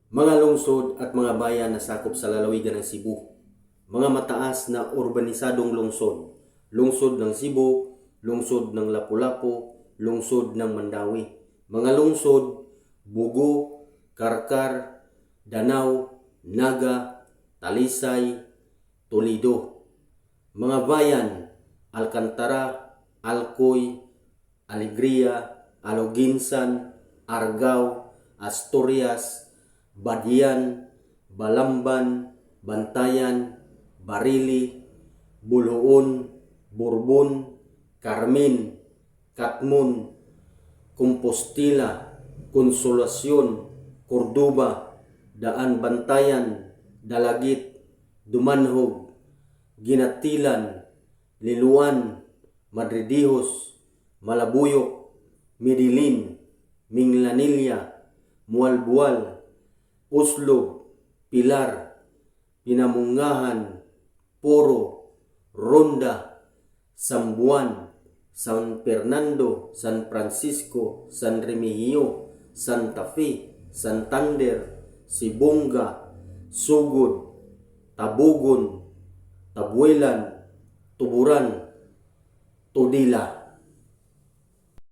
Mga lungsod at mga bayan na sakop sa lalawigan ng Cebu. Mga mataas na urbanisadong lungsod. Lungsod ng Cebu, lungsod ng Lapu-Lapu, lungsod ng Mandawi. Mga lungsod, Bugo, Karkar, Danao, Naga, Talisay, Toledo. Mga bayan, Alcantara, Alcoy, Alegria, Aloginsan, Argao, Asturias, Badian, Balamban, Bantayan, Barili, Buluon, Borbon, Carmen, Katmon, Compostela, Consolacion, Cordoba, Daan Bantayan, Dalagit, Dumanhog, Ginatilan, Liluan, Madridihos, Malabuyok, Medellin, Minglanilla, Mualbual, Oslo, Pilar, Pinamungahan, Poro, Ronda, Sambuan, San Fernando, San Francisco, San Remigio, Santa Fe, Santander, Sibonga, Sugod, Tabugon, Tabuelan, Tuburan, Todila.